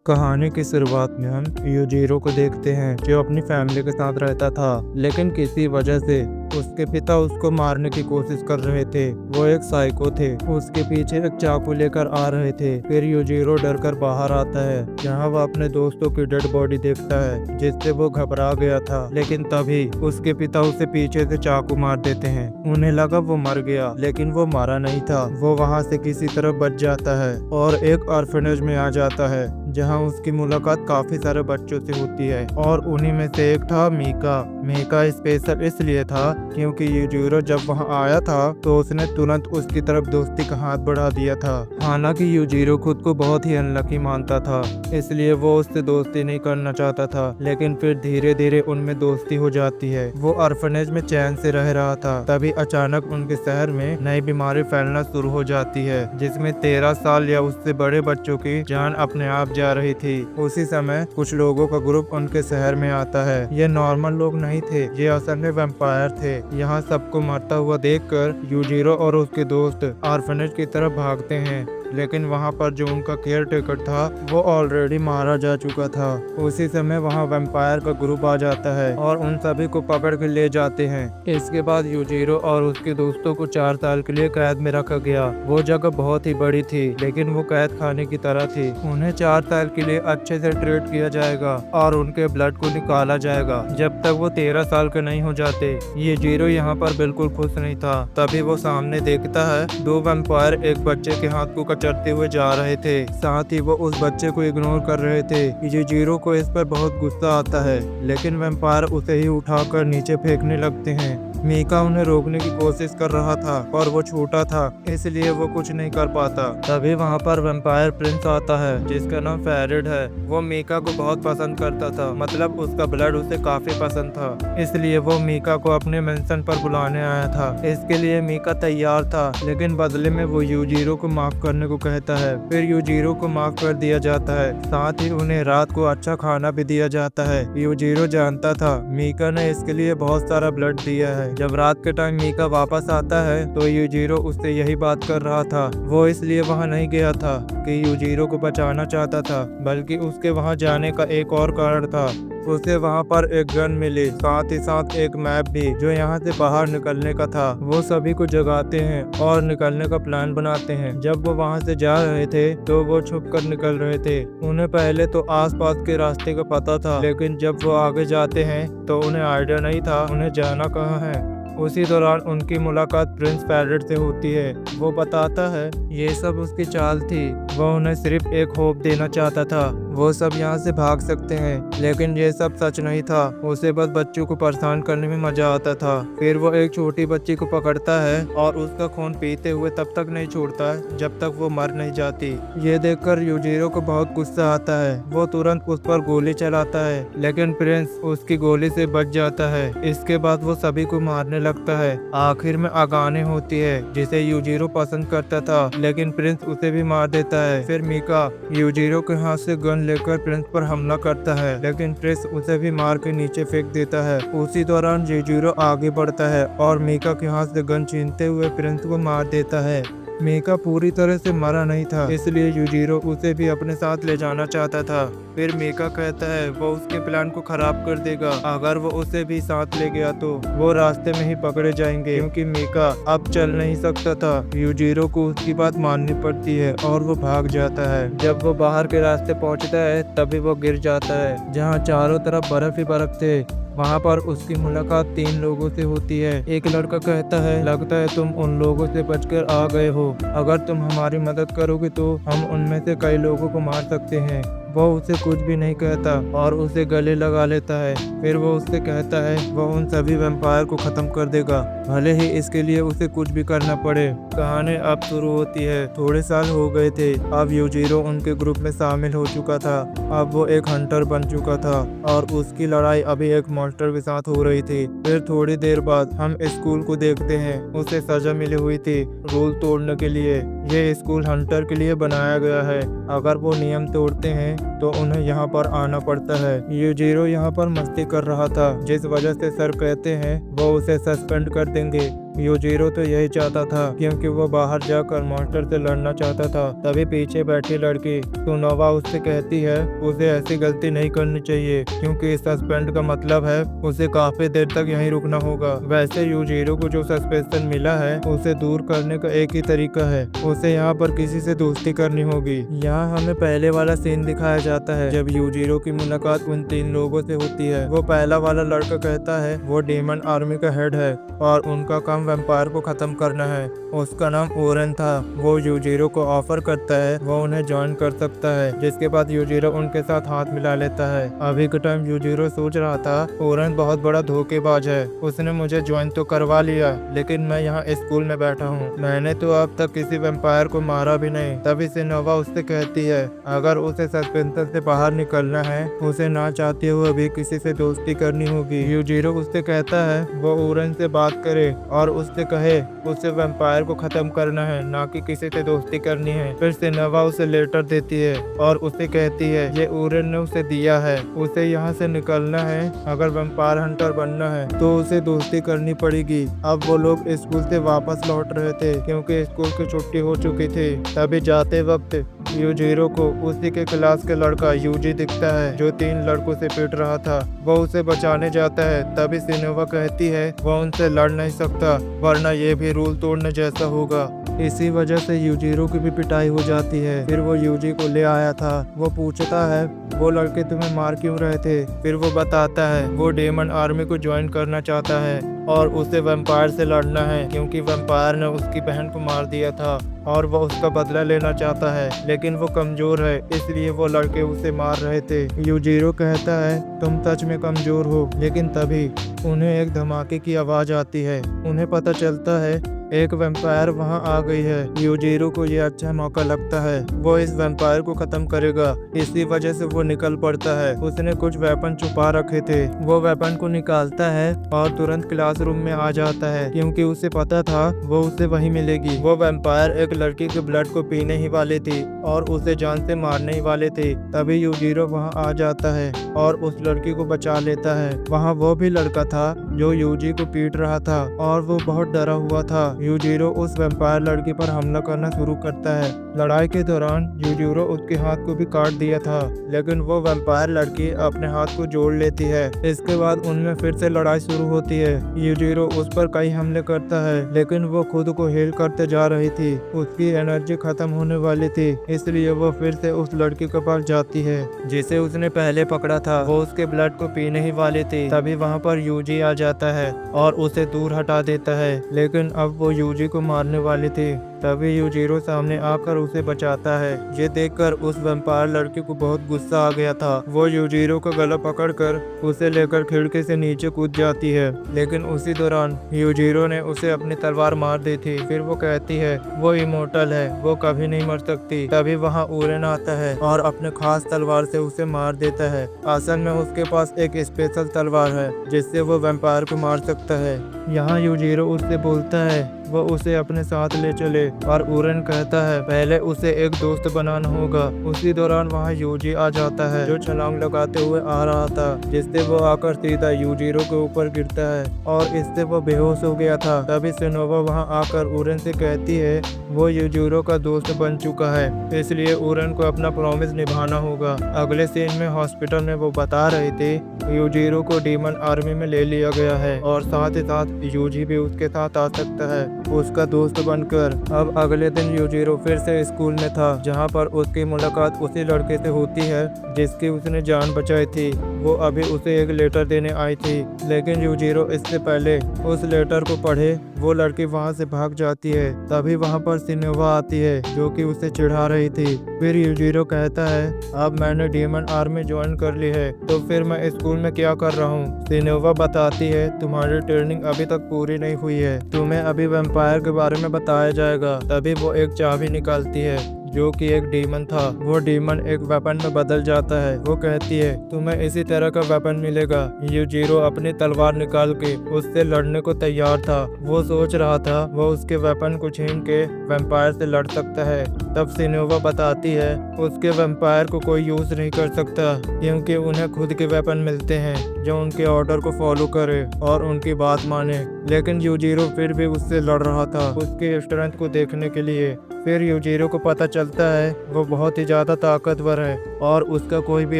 कहानी की शुरुआत में हम यूजीरो को देखते हैं जो अपनी फैमिली के साथ रहता था, लेकिन किसी वजह से उसके पिता उसको मारने की कोशिश कर रहे थे। वो एक साइको थे, उसके पीछे एक चाकू लेकर आ रहे थे। फिर यूजीरो डर कर बाहर आता है, जहाँ वो अपने दोस्तों की डेड बॉडी देखता है जिससे वो घबरा गया था। लेकिन तभी उसके पिता उसे पीछे से चाकू मार देते हैं। उन्हें लगा वो मर गया, लेकिन वो मरा नहीं था। वो वहाँ से किसी तरह बच जाता है और एक ऑर्फनेज में आ जाता है, जहाँ उसकी मुलाकात काफी सारे बच्चों से होती है और उन्हीं में से एक था मीका। मीका स्पेशल इसलिए था क्योंकि यूजीरो जब वहां आया था तो उसने तुरंत उसकी तरफ दोस्ती का हाथ बढ़ा दिया था। हालांकि यूजीरो खुद को बहुत ही अनलकी मानता था, इसलिए वो उससे दोस्ती नहीं करना चाहता था। लेकिन फिर धीरे धीरे उनमें दोस्ती हो जाती है। वो ऑर्फनेज में चैन से रह रहा था, तभी अचानक उनके शहर में नई बीमारी फैलना शुरू हो जाती है, जिसमें 13 साल या उससे बड़े बच्चों की जान अपने आप जा रही थी। उसी समय कुछ लोगों का ग्रुप उनके शहर में आता है। ये नॉर्मल लोग नहीं थे, ये असल में वैम्पायर थे। यहाँ सबको मरता हुआ देखकर यूजीरो और उसके दोस्त ऑर्फनेज की तरफ भागते हैं, लेकिन वहाँ पर जो उनका केयर टेकर था वो ऑलरेडी मारा जा चुका था। उसी समय वहाँ वैम्पायर का ग्रुप आ जाता है और उन सभी को पकड़ के ले जाते हैं। इसके बाद यूजीरो और उसके दोस्तों को 4 साल के लिए कैद में रखा गया। वो जगह बहुत ही बड़ी थी, लेकिन वो कैद खाने की तरह थी। उन्हें 4 साल के लिए अच्छे से ट्रीट किया जाएगा और उनके ब्लड को निकाला जाएगा जब तक वो 13 साल के नहीं हो जाते। यूजीरो यहाँ पर बिल्कुल खुश नहीं था। तभी वो सामने देखता है 2 वैम्पायर एक बच्चे के हाथ को चढ़ते हुए जा रहे थे। साथ ही वो उस बच्चे को इग्नोर कर रहे थे। यूजीरो को इस पर बहुत गुस्सा आता है, लेकिन वैम्पायर उसे ही उठाकर नीचे फेंकने लगते हैं। मीका उन्हें रोकने की कोशिश कर रहा था और वो छोटा था, इसलिए वो कुछ नहीं कर पाता। तभी वहाँ पर वैम्पायर प्रिंस आता है जिसका नाम फेरिड है। वो मीका को बहुत पसंद करता था, मतलब उसका ब्लड उसे काफी पसंद था, इसलिए वो मीका को अपने मेंशन पर बुलाने आया था। इसके लिए मीका तैयार था, लेकिन बदले में वो यूजीरो को माफ करने को कहता है। फिर यूजीरो को माफ कर दिया जाता है, साथ ही उन्हें रात को अच्छा खाना भी दिया जाता है। यूजीरो जानता था मीका ने इसके लिए बहुत सारा ब्लड दिया है। जब रात के टाइम मीका वापस आता है तो यूजीरो उससे यही बात कर रहा था। वो इसलिए वहां नहीं गया था कि यूजीरो को बचाना चाहता था, बल्कि उसके वहां जाने का एक और कारण था। उसे वहां पर एक गन मिली, साथ ही साथ एक मैप भी जो यहाँ से बाहर निकलने का था। वो सभी को जगाते हैं और निकलने का प्लान बनाते हैं। जब वो वहां से जा रहे थे तो वो छुप कर निकल रहे थे। उन्हें पहले तो आसपास के रास्ते का पता था, लेकिन जब वो आगे जाते हैं तो उन्हें आइडिया नहीं था उन्हें जाना कहाँ है। उसी दौरान उनकी मुलाकात प्रिंस फेरिड से होती है। वो बताता है ये सब उसकी चाल थी। वो उन्हें सिर्फ एक होप देना चाहता था, वो सब यहाँ से भाग सकते हैं, लेकिन ये सब सच नहीं था। उसे बस बच्चों को परेशान करने में मजा आता था। फिर वो एक छोटी बच्ची को पकड़ता है और उसका खून पीते हुए तब तक नहीं छोड़ता है जब तक वो मर नहीं जाती। ये देखकर यूजीरो को बहुत गुस्सा आता है। वो तुरंत उस पर गोली चलाता है, लेकिन प्रिंस उसकी गोली से बच जाता है। इसके बाद वो सभी को मारने लगता है। आखिर में अगाने होती है जिसे यूजीरो पसंद करता था, लेकिन प्रिंस उसे भी मार देता है। फिर मीका यूजीरो के हाथ से गन लेकर प्रिंस पर हमला करता है, लेकिन प्रिंस उसे भी मार के नीचे फेंक देता है। उसी दौरान यूजीरो आगे बढ़ता है और मीका के हाथ से गन छीनते हुए प्रिंस को मार देता है। मीका पूरी तरह से मरा नहीं था, इसलिए यूजीरो उसे भी अपने साथ ले जाना चाहता था। फिर मीका कहता है वो उसके प्लान को खराब कर देगा। अगर वो उसे भी साथ ले गया तो वो रास्ते में ही पकड़े जाएंगे, क्योंकि मीका अब चल नहीं सकता था। यूजीरो को उसकी बात माननी पड़ती है और वो भाग जाता है। जब वो बाहर के रास्ते पहुंचता है तभी वो गिर जाता है, जहाँ चारों तरफ बर्फ ही बर्फ थे। वहाँ पर उसकी मुलाकात 3 लोगों से होती है। एक लड़का कहता है लगता है तुम उन लोगों से बचकर आ गए हो। अगर तुम हमारी मदद करोगे तो हम उनमें से कई लोगों को मार सकते हैं। वो उसे कुछ भी नहीं कहता और उसे गले लगा लेता है। फिर वो उससे कहता है वो उन सभी वैम्पायर को खत्म कर देगा, भले ही इसके लिए उसे कुछ भी करना पड़े। कहानी अब शुरू होती है। थोड़े साल हो गए थे, अब यूजीरो उनके ग्रुप में शामिल हो चुका था। अब वो एक हंटर बन चुका था और उसकी लड़ाई अभी एक मॉन्स्टर के साथ हो रही थी। फिर थोड़ी देर बाद हम स्कूल को देखते हैं। उसे सजा मिली हुई थी रूल तोड़ने के लिए। ये स्कूल हंटर के लिए बनाया गया है। अगर वो नियम तोड़ते हैं तो उन्हें यहाँ पर आना पड़ता है। यूजीरो यहाँ पर मस्ती कर रहा था, जिस वजह से सर कहते हैं वो उसे सस्पेंड कर देंगे। यूजिरो तो यही चाहता था क्योंकि वो बाहर जाकर मॉन्स्टर से लड़ना चाहता था। तभी पीछे बैठी लड़की सुनोवा उससे कहती है उसे ऐसी गलती नहीं करनी चाहिए क्योंकि इस सस्पेंड का मतलब है उसे काफी देर तक यहीं रुकना होगा। वैसे यूजिरो को जो सस्पेंशन मिला है उसे दूर करने का एक ही तरीका है, उसे यहाँ पर किसी से दोस्ती करनी होगी। यहाँ हमें पहले वाला सीन दिखाया जाता है जब यूजिरो की मुलाकात उन 3 लोगों से होती है। वो पहला वाला लड़का कहता है वो डेमन आर्मी का हेड है और उनका काम वैम्पायर को खत्म करना है। उसका नाम ओरेन था। वो यूजिरो को ऑफर करता है वो उन्हें ज्वाइन कर सकता है, जिसके बाद यूजिरो उनके साथ हाथ मिला लेता है। अभी के टाइम यूजिरो सोच रहा था ओरेन बहुत बड़ा धोखेबाज है, उसने मुझे ज्वाइन तो करवा लिया लेकिन मैं यहाँ स्कूल में बैठा हूँ, मैंने तो अब तक किसी वैम्पायर को मारा भी नहीं। तभी सिनोवा उससे कहती है अगर उसे सस्पेंशन से बाहर निकलना है उसे ना चाहते हुए भी किसी से दोस्ती करनी होगी। यूजिरो उससे कहता है वो ओरेन से बात करे और उससे कहे उसे वैम्पायर को खत्म करना है, ना कि किसी से दोस्ती करनी है। फिर सिनोवा उसे लेटर देती है और उसे कहती है ये ओरेन ने उसे दिया है, उसे यहाँ से निकलना है। अगर वैम्पायर हंटर बनना है तो उसे दोस्ती करनी पड़ेगी। अब वो लोग स्कूल से वापस लौट रहे थे क्योंकि स्कूल की छुट्टी हो चुकी थी। तभी जाते वक्त यूजिरो को उसी के क्लास के लड़का यूजी दिखता है जो 3 लड़कों से पिट रहा था। वो उसे बचाने जाता है। तभी सिनोवा कहती है वो उनसे लड़ नहीं सकता वरना ये भी रूल तोड़ने जैसा होगा। इसी वजह से यूजिरो की भी पिटाई हो जाती है। फिर वो यूजी को ले आया था। वो पूछता है वो लड़के तुम्हें मार क्यों रहे थे। फिर वो बताता है वो डेमन आर्मी को ज्वाइन करना चाहता है और उसे वैम्पायर से लड़ना है क्योंकि वैम्पायर ने उसकी बहन को मार दिया था और वो उसका बदला लेना चाहता है, लेकिन वो कमजोर है इसलिए वो लड़के उसे मार रहे थे। यूजिरो कहता है तुम सच में कमजोर हो। लेकिन तभी उन्हें एक धमाके की आवाज आती है। उन्हें पता चलता है एक वैम्पायर वहां आ गई है। यूजिरो को ये अच्छा मौका लगता है, वो इस वैम्पायर को खत्म करेगा। इसी वजह से वो निकल पड़ता है। उसने कुछ वेपन छुपा रखे थे, वो वेपन को निकालता है और तुरंत क्लासरूम में आ जाता है क्योंकि उसे पता था वो उसे वहीं मिलेगी। वो वैम्पायर एक लड़की के ब्लड को पीने ही वाले थे और उसे जान से मारने ही वाले थे। तभी यूजिरो वहाँ आ जाता है और उस लड़की को बचा लेता है। वहाँ वो भी लड़का था जो यूजी को पीट रहा था और वो बहुत डरा हुआ था। यूजिरो उस वैम्पायर लड़की पर हमला करना शुरू करता है। लड़ाई के दौरान यूजिरो उसके हाथ को भी काट दिया था, लेकिन वो वैम्पायर लड़की अपने हाथ को जोड़ लेती है। इसके बाद उनमें फिर से लड़ाई शुरू होती है। यूजिरो उस पर कई हमले करता है, लेकिन वो खुद को हील करते जा रही थी। उसकी एनर्जी खत्म होने वाली थी, इसलिए वो फिर से उस लड़की के पास जाती है जिसे उसने पहले पकड़ा था। वो उसके ब्लड को पीने ही वाली थी। तभी वहाँ पर यूजी आ जाता है और उसे दूर हटा देता है, लेकिन अब वो यूजी को मारने वाली थी। तभी यूजिरो सामने आकर उसे बचाता है। ये देखकर उस वैम्पायर लड़की को बहुत गुस्सा आ गया था। वो यूजिरो का गला पकड़कर उसे लेकर खिड़की से नीचे कूद जाती है, लेकिन उसी दौरान यूजिरो ने उसे अपनी तलवार मार दी थी। फिर वो कहती है वो इमोर्टल है, वो कभी नहीं मर सकती। तभी वहाँ ओरेन आता है और अपने खास तलवार से उसे मार देता है। असल में उसके पास एक स्पेशल तलवार है जिससे वो वैम्पायर को मार सकता है। यहाँ यूजिरो उससे बोलता है वो उसे अपने साथ ले चले और ओरेन कहता है पहले उसे एक दोस्त बनाना होगा। उसी दौरान वहाँ यूजी आ जाता है जो छलांग लगाते हुए आ रहा था, जिससे वो आकर सीधा यूजिरो के ऊपर गिरता है और इससे वो बेहोश हो गया था। तभी सिनोवा वहाँ आकर ओरेन से कहती है वो यूजिरो का दोस्त बन चुका है, इसलिए ओरेन को अपना प्रॉमिस निभाना होगा। अगले सीन में हॉस्पिटल में वो बता रहे थे यूजिरो को डेमन आर्मी में ले लिया गया है और साथ ही साथ यूजी भी उसके साथ आ सकता है उसका दोस्त बनकर। अब अगले दिन यूजिरो फिर से स्कूल में था, जहां पर उसकी मुलाकात उसी लड़के से होती है जिसकी उसने जान बचाई थी। वो अभी उसे एक लेटर देने आई थी, लेकिन यूजिरो इससे पहले उस लेटर को पढ़े वो लड़की वहां से भाग जाती है। तभी वहां पर सिनोवा आती है जो कि उसे चिढ़ा रही थी। फिर यूजिरो कहता है अब मैंने डेमन आर्मी ज्वाइन कर ली है तो फिर मैं स्कूल में क्या कर रहा हूँ। सिनोवा बताती है तुम्हारी ट्रेनिंग अभी तक पूरी नहीं हुई है, तुम्हें अभी वैम्पायर के बारे में बताया जाएगा। तभी वो एक चाबी निकालती है जो कि एक डीमन था, वो डीमन एक वेपन में बदल जाता है। वो कहती है तुम्हें इसी तरह का वेपन मिलेगा। यूजीरो अपनी तलवार निकाल के उससे लड़ने को तैयार था। वो सोच रहा था वो उसके वेपन को छीन के वैम्पायर से लड़ सकता है। तब सिनोवा बताती है उसके वैम्पायर को कोई यूज नहीं कर सकता, क्योंकि उन्हें खुद के वेपन मिलते हैं जो उनके ऑर्डर को फॉलो करे और उनकी बात माने। लेकिन यूजीरो फिर भी उससे लड़ रहा था उसके स्ट्रेंथ को देखने के लिए। फिर यूजीरो को पता चलता है वो बहुत ही ज्यादा ताकतवर है और उसका कोई भी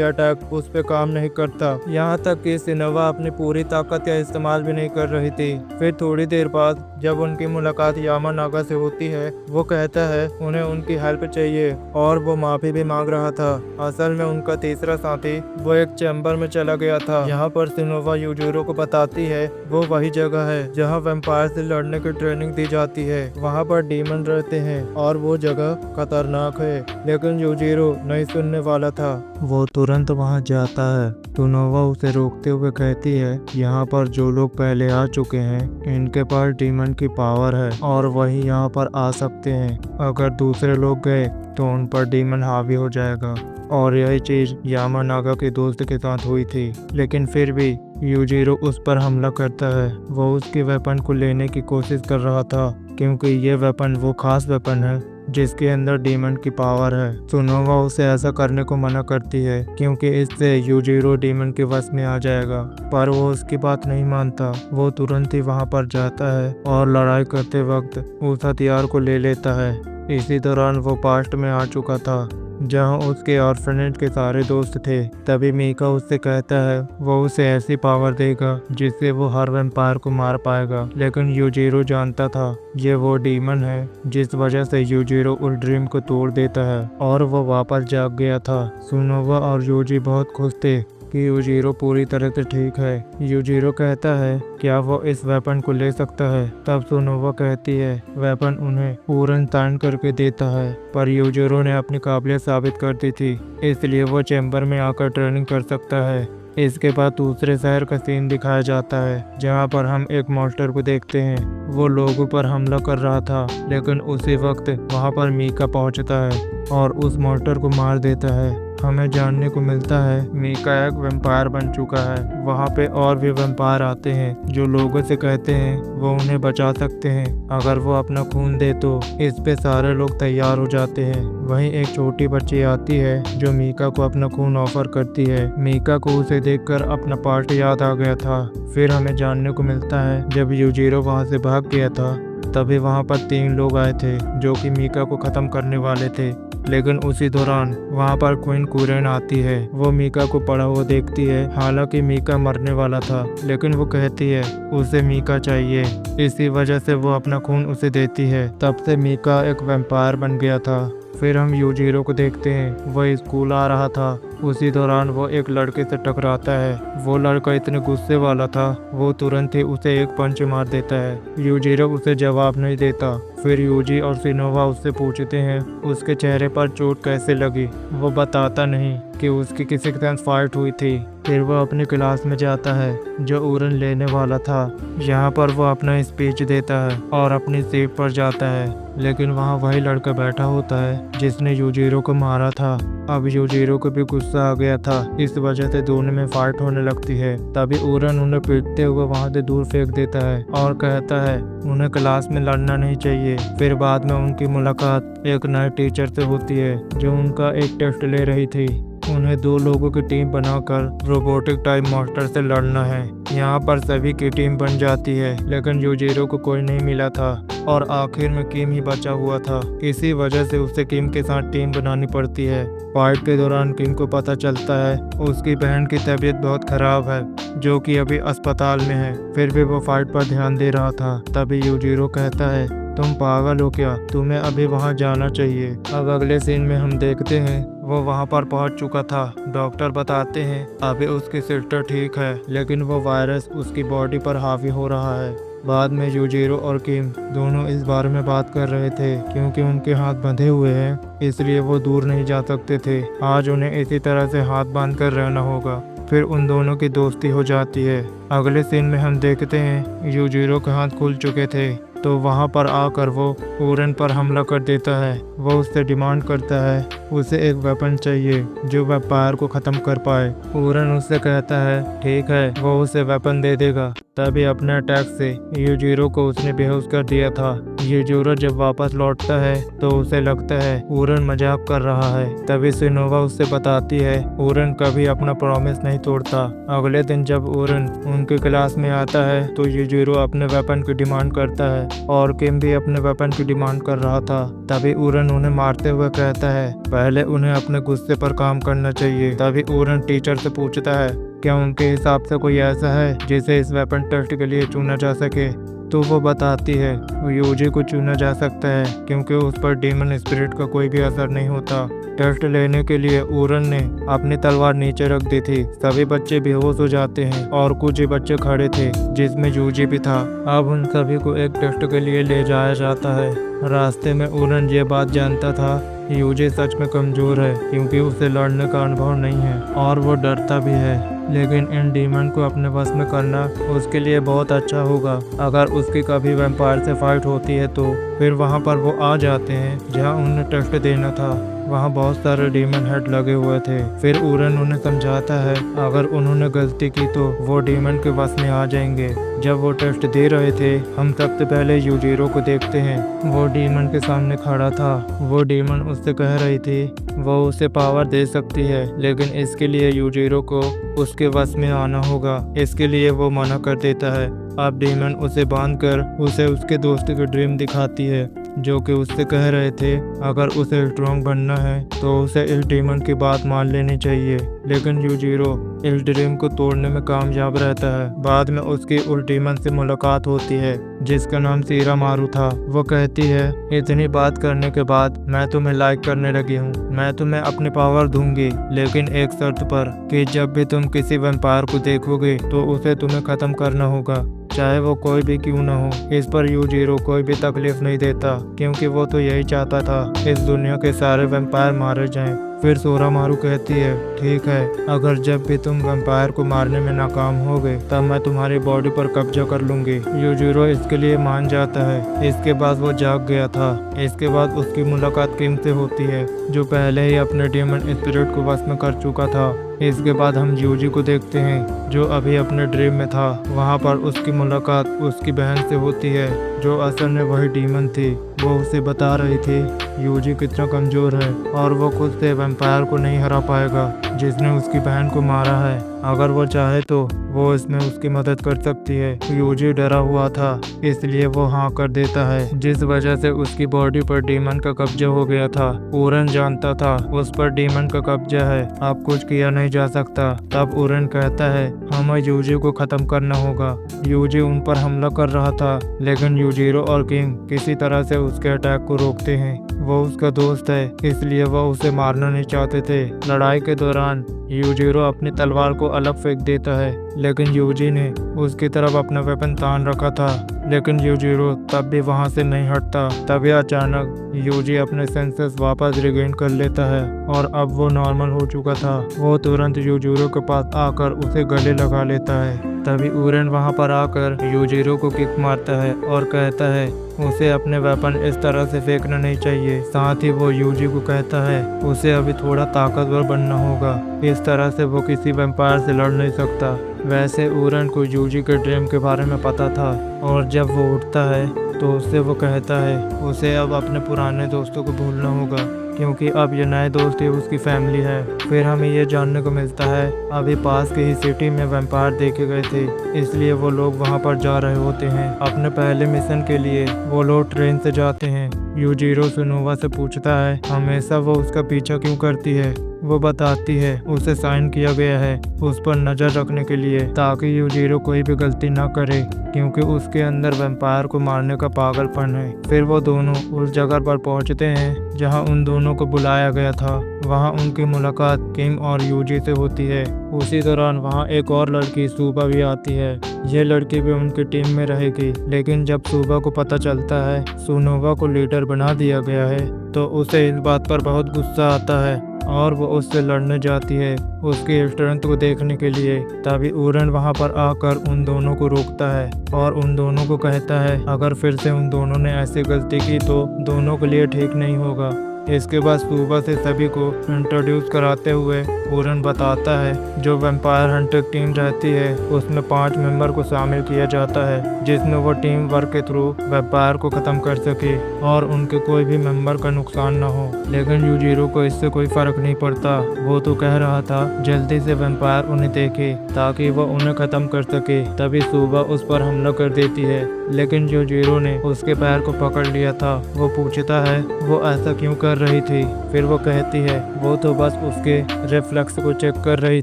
अटैक उस पे काम नहीं करता। यहाँ तक कि सिनोवा अपनी पूरी ताकत का इस्तेमाल भी नहीं कर रही थी। फिर थोड़ी देर बाद जब उनकी मुलाकात यामानागा से होती है, वो कहता है उन्हें उनकी हेल्प चाहिए और वो माफी भी मांग रहा था। असल में उनका तीसरा साथी वो एक चैम्बर में चला गया था। यहाँ पर सिनोवा यूजीरो को बताती है वो वही जगह है जहाँ वैम्पायर से लड़ने की ट्रेनिंग दी जाती है। वहाँ पर डीमन रहते हैं और वो जगह खतरनाक है, लेकिन यूजीरो नहीं सुनने वाला था। वो तुरंत वहाँ जाता है। सिनोवा उसे रोकते हुए कहती है यहाँ पर जो लोग पहले आ चुके हैं इनके पास डीमन की पावर है और वही यहाँ पर आ सकते हैं। अगर दूसरे लोग गए तो उन पर डीमन हावी हो जाएगा। और यही चीज यामानागा के दोस्त के साथ हुई थी, लेकिन फिर भी यूजीरो उस पर हमला करता है। वो उसके वेपन को लेने की कोशिश कर रहा था, क्योंकि ये वेपन वो खास वेपन है जिसके अंदर डीमन की पावर है। सिनोवा उसे ऐसा करने को मना करती है क्योंकि इससे यूजीरो डीमन के वश में आ जाएगा, पर वो उसकी बात नहीं मानता। वो तुरंत ही वहां पर जाता है और लड़ाई करते वक्त उस हथियार को ले लेता है। इसी दौरान वो पास्ट में आ चुका था जहां उसके ऑर्फनेज के सारे दोस्त थे। तभी मीका उससे कहता है वो उसे ऐसी पावर देगा जिससे वो हर वैम्पायर को मार पाएगा। लेकिन यूजीरो जानता था ये वो डीमन है, जिस वजह से यूजीरो उस ड्रीम को तोड़ देता है और वो वापस जाग गया था। सिनोवा और यूजी बहुत खुश थे कि यूजीरो पूरी तरह से ठीक है। यूजीरो कहता है क्या वो इस वेपन को ले सकता है। तब सिनोवा कहती है वेपन उन्हें पूरन तान करके देता है, पर यूजीरो ने अपनी काबिलियत साबित कर दी थी, इसलिए वो चैम्बर में आकर ट्रेनिंग कर सकता है। इसके बाद दूसरे शहर का सीन दिखाया जाता है जहाँ पर हम एक मॉन्स्टर को देखते हैं। वो लोगों पर हमला कर रहा था, लेकिन उसी वक्त वहाँ पर मीका पहुँचता है और उस मॉन्स्टर को मार देता है। हमें जानने को मिलता है मीका एक वैम्पायर बन चुका है। वहाँ पे और भी वैम्पायर आते हैं जो लोगों से कहते हैं वो उन्हें बचा सकते हैं अगर वो अपना खून दे तो। इस पे सारे लोग तैयार हो जाते हैं। वहीं एक छोटी बच्ची आती है जो मीका को अपना खून ऑफर करती है। मीका को उसे देखकर अपना पार्ट याद आ गया था। फिर हमें जानने को मिलता है जब यूजीरो वहाँ से भाग गया था तभी वहाँ पर 3 लोग आए थे जो कि मीका को खत्म करने वाले थे। लेकिन उसी दौरान वहाँ पर क्वीन कुरेन आती है। वो मीका को पड़ा हुआ देखती है। हालांकि मीका मरने वाला था, लेकिन वो कहती है उसे मीका चाहिए, इसी वजह से वो अपना खून उसे देती है। तब से मीका एक वैम्पायर बन गया था। फिर हम यूजीरो को देखते हैं वह स्कूल आ रहा था। उसी दौरान वो एक लड़के से टकराता है। वो लड़का इतने गुस्से वाला था वो तुरंत ही उसे एक पंच मार देता है। यूजीरो उसे जवाब नहीं देता। फिर यूजी और सिनोवा उससे पूछते हैं उसके चेहरे पर चोट कैसे लगी। वो बताता नहीं कि उसकी किसी के साथ फाइट हुई थी। फिर वो अपनी क्लास में जाता है जो उड़न लेने वाला था। यहाँ पर वो अपना स्पीच देता है और अपनी सीट पर जाता है, लेकिन वहाँ वही लड़का बैठा होता है जिसने यूजीरो को मारा था। अब यूजीरो को भी गुस्सा आ गया था, इस वजह से दोनों में फाइट होने लगती है। तभी उड़न उन्हें पीटते हुए वहाँ से दूर फेंक देता है और कहता है उन्हें क्लास में लड़ना नहीं चाहिए। फिर बाद में उनकी मुलाकात एक नए टीचर से होती है जो उनका एक टेस्ट ले रही थी। उन्हें 2 लोगों की टीम बनाकर रोबोटिक टाइप मॉन्स्टर से लड़ना है। यहाँ पर सभी की टीम बन जाती है, लेकिन यूजीरो को कोई नहीं मिला था और आखिर में किम ही बचा हुआ था। इसी वजह से उसे किम के साथ टीम बनानी पड़ती है। फाइट के दौरान किम को पता चलता है उसकी बहन की तबीयत बहुत खराब है, जो कि अभी अस्पताल में है। फिर भी वो फाइट पर ध्यान दे रहा था। तभी यूजीरो कहता है तुम पागल हो क्या, तुम्हें अभी वहाँ जाना चाहिए। अब अगले सीन में हम देखते हैं वो वहाँ पर पहुँच चुका था। डॉक्टर बताते हैं अभी उसकी सिस्टर ठीक है, लेकिन वो वायरस उसकी बॉडी पर हावी हो रहा है। बाद में यूजीरो और किम दोनों इस बारे में बात कर रहे थे, क्योंकि उनके हाथ बंधे हुए हैं इसलिए वो दूर नहीं जा सकते थे। आज उन्हें इसी तरह से हाथ बांध कर रहना होगा। फिर उन दोनों की दोस्ती हो जाती है। अगले सीन में हम देखते हैं यूजीरो के हाथ खुल चुके थे तो वहाँ पर आकर वो ओरन पर हमला कर देता है। वो उससे डिमांड करता है उसे एक वेपन चाहिए जो वैम्पायर को खत्म कर पाए। ओरन उससे कहता है ठीक है, वो उसे वेपन दे देगा। तभी अपने अटैक से यूजीरो को उसने बेहोश कर दिया था। यूजीरो जब वापस लौटता है तो उसे लगता है ओरन मजाक कर रहा है। तभी सुनोवा उससे बताती है ओरन कभी अपना प्रॉमिस नहीं तोड़ता। अगले दिन जब ओरन उनके क्लास में आता है तो यूजीरो अपने वेपन की डिमांड करता है और किम भी अपने वेपन की डिमांड कर रहा था। तभी ओरन उन्हें मारते हुए कहता है पहले उन्हें अपने गुस्से पर काम करना चाहिए। तभी ओरन टीचर से पूछता है क्या उनके हिसाब से कोई ऐसा है जिसे इस वेपन टेस्ट के लिए चुना जा सके। तो वो बताती है यूजी को चुना जा सकता है क्योंकि उस पर डीमन स्पिरिट का कोई भी असर नहीं होता। टेस्ट लेने के लिए ओरन ने अपनी तलवार नीचे रख दी थी। सभी बच्चे बेहोश हो जाते हैं और कुछ ही बच्चे खड़े थे जिसमें यूजी भी था। अब उन सभी को एक टेस्ट के लिए ले जाया जाता है। रास्ते में ओरन ये बात जानता था यूजी सच में कमजोर है क्योंकि उसे लड़ने का अनुभव नहीं है और वो डरता भी है। लेकिन इन डीमन को अपने वश में करना उसके लिए बहुत अच्छा होगा। अगर उसकी कभी वैम्पायर से फाइट होती है तो फिर वहाँ पर वो आ जाते हैं जहाँ उन्हें टेस्ट देना था। वहाँ बहुत सारे डीमन हेड लगे हुए थे। फिर ओरन उन्हें समझाता है अगर उन्होंने गलती की तो वो डीमन के वश में आ जाएंगे। जब वो टेस्ट दे रहे थे हम सबसे पहले यूजीरो को देखते हैं। वो डीमन के सामने खड़ा था। वो डीमन उससे कह रही थी वो उसे पावर दे सकती है लेकिन इसके लिए यूजीरो को उसके वश में आना होगा। इसके लिए वो मना कर देता है। अब डीमन उसे बांधकर उसे उसके दोस्त की ड्रीम दिखाती है जो कि उससे कह रहे थे अगर उसे स्ट्रॉन्ग बनना है तो उसे इस डीमन की बात मान लेनी चाहिए। लेकिन यूजीरो इस ड्रीम को तोड़ने में कामयाब रहता है। बाद में उसकी उस डीमन से मुलाकात होती है जिसका नाम सीरा मारू था। वो कहती है इतनी बात करने के बाद मैं तुम्हें लाइक करने लगी हूँ। मैं तुम्हें अपनी पावर दूंगी लेकिन एक शर्त पर कि जब भी तुम किसी वैम्पायर को देखोगे तो उसे तुम्हें खत्म करना होगा, चाहे वो कोई भी क्यों ना हो। इस पर यूजीरो कोई भी तकलीफ नहीं देता क्योंकि वो तो यही चाहता था इस दुनिया के सारे वैम्पायर मारे जाएं। फिर सोरा मारू कहती है ठीक है, अगर जब भी तुम वैम्पायर को मारने में नाकाम होगे तब मैं तुम्हारी बॉडी पर कब्जा कर लूंगी। यूजीरो इसके लिए मान जाता है। इसके बाद वो जाग गया था। इसके बाद उसकी मुलाकात किम से होती है जो पहले ही अपने डीमन स्पिरिट को वश में कर चुका था। इसके बाद हम यूजी को देखते हैं जो अभी अपने ड्रीम में था। वहाँ पर उसकी मुलाकात उसकी बहन से होती है जो असल में वही डीमन थी। वो उसे बता रही थी यूजी कितना कमजोर है और वो खुद से वैम्पायर को नहीं हरा पाएगा जिसने उसकी बहन को मारा है। अगर वो चाहे तो वो इसमें उसकी मदद कर सकती है। यूजी डरा हुआ था इसलिए वो हाँ कर देता है जिस वजह से उसकी बॉडी पर डीमन का कब्जा हो गया था। ओरन जानता था उस पर डीमन का कब्जा है, अब कुछ किया नहीं जा सकता। तब ओरन कहता है हमें यूजी को खत्म करना होगा। यूजी उन पर हमला कर रहा था लेकिन यूजीरो और किंग किसी तरह से उसके अटैक को रोकते हैं। वो उसका दोस्त है इसलिए वो उसे मारना नहीं चाहते थे। लड़ाई के दौरान यूजीरो अपनी तलवार को अलग फेंक देता है लेकिन यूजी ने उसकी तरफ अपना वेपन तान रखा था लेकिन यूजीरो तब भी वहां से नहीं हटता। तभी अचानक यूजी अपने सेंसेस वापस रिगेन कर लेता है और अब वो नॉर्मल हो चुका था। वो तुरंत यूजीरो के पास आकर उसे गले लगा लेता है। तभी ओरन वहां पर आकर यूजीरो को किक मारता है और कहता है उसे अपने वेपन इस तरह से फेंकना नहीं चाहिए। साथ ही वो यूजी को कहता है उसे अभी थोड़ा ताकतवर बनना होगा, इस तरह से वो किसी वैम्पायर से लड़ नहीं सकता। वैसे ओरन को यूजी के ड्रीम के बारे में पता था और जब वो उठता है तो उससे वो कहता है उसे अब अपने पुराने दोस्तों को भूलना होगा क्योंकि अब ये नए दोस्त ही उसकी फैमिली है। फिर हमें ये जानने को मिलता है अभी पास के ही सिटी में वैम्पायर देखे गए थे इसलिए वो लोग वहाँ पर जा रहे होते हैं अपने पहले मिशन के लिए। वो लोग ट्रेन से जाते हैं। यूजीरो सुनोवा से पूछता है हमेशा वो उसका पीछा क्यों करती है। वो बताती है उसे साइन किया गया है उस पर नजर रखने के लिए ताकि यूजीरो कोई भी गलती ना करे क्योंकि उसके अंदर वैम्पायर को मारने का पागलपन है। फिर वो दोनों उस जगह पर पहुंचते हैं जहां उन दोनों को बुलाया गया था। वहां उनकी मुलाकात किम और यूजी से होती है। उसी दौरान वहां एक और लड़की सुबा भी आती है। ये लड़की भी उनकी टीम में रहेगी लेकिन जब सुबा को पता चलता है सुनोवा को लीडर बना दिया गया है तो उसे इस बात पर बहुत गुस्सा आता है और वो उससे लड़ने जाती है उसकी स्ट्रेंथ को देखने के लिए। तभी उरन वहां पर आकर उन दोनों को रोकता है और उन दोनों को कहता है अगर फिर से उन दोनों ने ऐसी गलती की तो दोनों के लिए ठीक नहीं होगा। इसके बाद सुबह से सभी को इंट्रोड्यूस कराते हुए उरन बताता है जो वैम्पायर हंटर टीम रहती है उसमें 5 मेंबर को शामिल किया जाता है जिसमें वो टीम वर्क के थ्रू वैम्पायर को खत्म कर सके और उनके कोई भी मेंबर का नुकसान न हो। लेकिन यूजीरो को इससे कोई फर्क नहीं पड़ता। वो तो कह रहा था जल्दी से वैम्पायर उन्हें देखे ताकि वो उन्हें खत्म कर सके। तभी सुबह उस पर हमला कर देती है लेकिन यूजीरो ने उसके पैर को पकड़ लिया था। वो पूछता है वो ऐसा क्यों कर रही थी। फिर वो कहती है वो तो बस उसके रिफ्लेक्स को चेक कर रही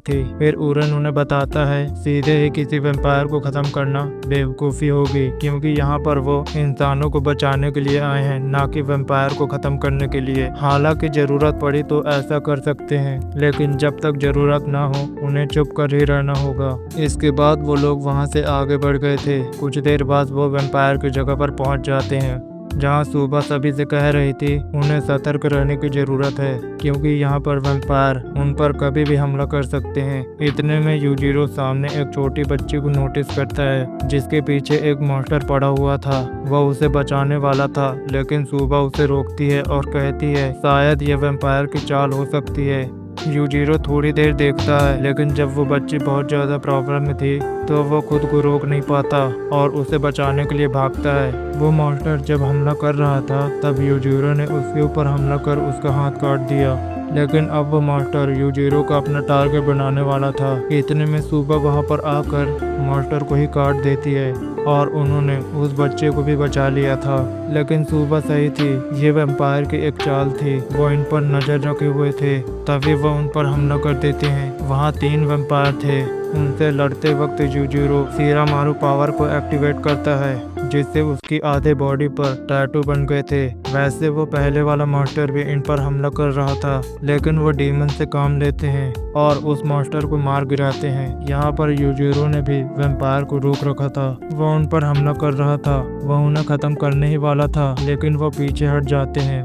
थी। फिर उरन उन्हें बताता है सीधे ही किसी वैम्पायर को खत्म करना बेवकूफ़ी होगी क्योंकि यहाँ पर वो इंसानों को बचाने के लिए आए हैं ना कि वैम्पायर को खत्म करने के लिए। हालांकि जरूरत पड़ी तो ऐसा कर सकते हैं लेकिन जब तक जरूरत ना हो उन्हें चुप कर ही रहना होगा। इसके बाद वो लोग वहाँ से आगे बढ़ गए थे। कुछ देर बाद वो वैम्पायर की जगह पर पहुँच जाते हैं जहाँ सुबह सभी से कह रही थी उन्हें सतर्क रहने की जरूरत है क्योंकि यहाँ पर वैम्पायर उन पर कभी भी हमला कर सकते हैं। इतने में यूजीरो सामने एक छोटी बच्ची को नोटिस करता है जिसके पीछे एक मॉन्स्टर पड़ा हुआ था। वह उसे बचाने वाला था लेकिन सुबह उसे रोकती है और कहती है शायद ये वैम्पायर की चाल हो सकती है। यूजीरो थोड़ी देर देखता है लेकिन जब वो बच्ची बहुत ज़्यादा प्रॉब्लम में थी तो वो खुद को रोक नहीं पाता और उसे बचाने के लिए भागता है। वो मॉन्स्टर जब हमला कर रहा था तब यूजीरो ने उसके ऊपर हमला कर उसका हाथ काट दिया लेकिन अब वो मॉन्स्टर यूजीरो का अपना टारगेट बनाने वाला था। इतने में सुबह वहां पर आकर मॉन्स्टर को ही काट देती है और उन्होंने उस बच्चे को भी बचा लिया था। लेकिन सुबह सही थी, ये वैम्पायर की एक चाल थी। वो इन पर नजर रखे हुए थे तभी वो उन पर हमला कर देते हैं। वहाँ 3 वैम्पायर थे। उनसे लड़ते वक्त यूजीरो सीरामारू पावर को एक्टिवेट करता है जिससे उसकी आधे बॉडी पर टैटू बन गए थे। वैसे वो पहले वाला मॉन्स्टर भी इन पर हमला कर रहा था लेकिन वो डीमन से काम लेते हैं और उस मॉन्स्टर को मार गिराते हैं। यहाँ पर यूजीरो ने भी वैम्पायर को रोक रखा था। वो उन पर हमला कर रहा था। वह उन्हें खत्म करने ही वाला था लेकिन वो पीछे हट जाते हैं